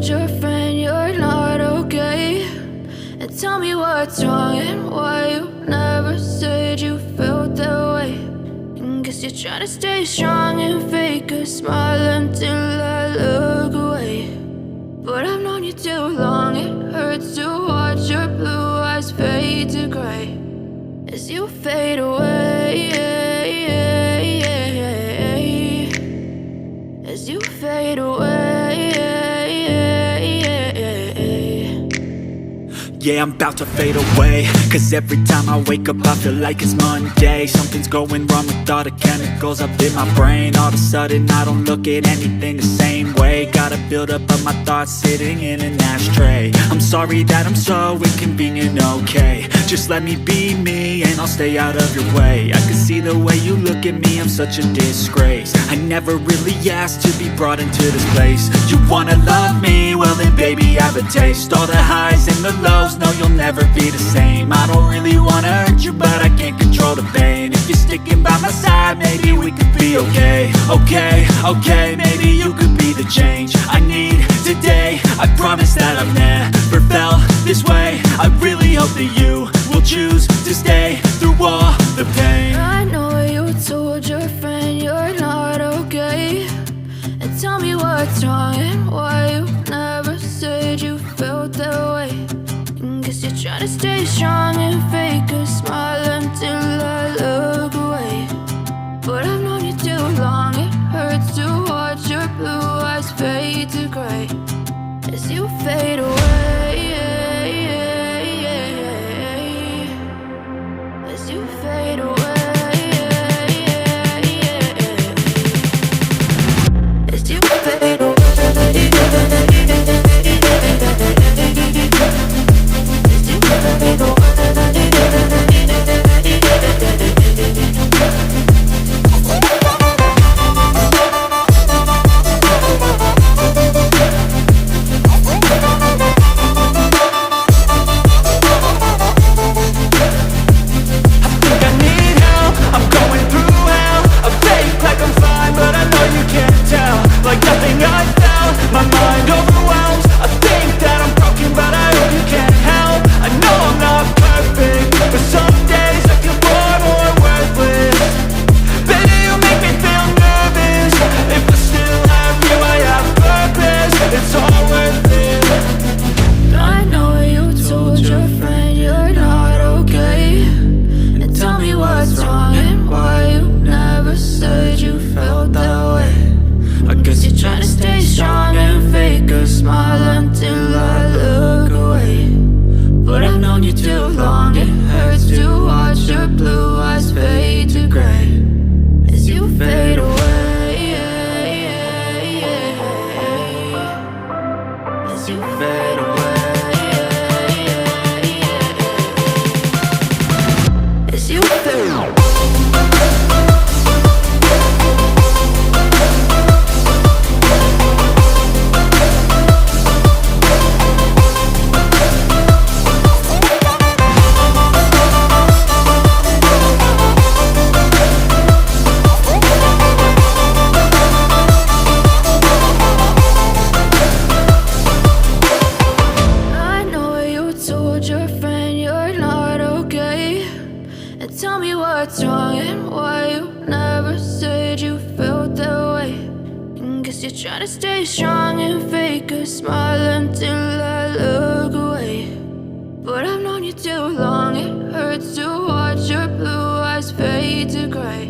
told your friend you're not okay? And tell me what's wrong and why you never said you felt that way. And guess you're trying to stay strong and fake a smile until I look away. But I've known you too long, it hurts to watch your blue eyes fade to gray as you fade away, as you fade away. Yeah, I'm about to fade away, cause every time I wake up I feel like it's Monday. Something's going wrong with all the chemicals up in my brain. All of a sudden I don't look at anything the same way. Got a buildup of my thoughts sitting in an ashtray. I'm sorry that I'm so inconvenient, okay? Just let me be me and I'll stay out of your way. I can see the way you look at me, I'm such a disgrace. I never really asked to be brought into this place. You wanna love me? Well then baby I have a taste. All the highs and the lows, no, you'll never be the same. I don't really wanna hurt you, but I can't control the pain. If you're sticking by my side, maybe we could be okay. Okay, maybe you could be the change I need today. I promise that I've never felt this way. I really hope that you will choose to stay through all the pain. I know you told your friend you're not okay. And tell me what's wrong and why you never said you felt that way. Guess you're trying to stay strong and fake a smile until I look away. But I've known you too long, it hurts to watch your blue eyes fade to gray as you fade away, as you fade away, as you fade away. Tell me what's wrong and why you never said you felt that way. And guess you're trying to stay strong and fake a smile until I look away. But I've known you too long, it hurts to watch your blue eyes fade to gray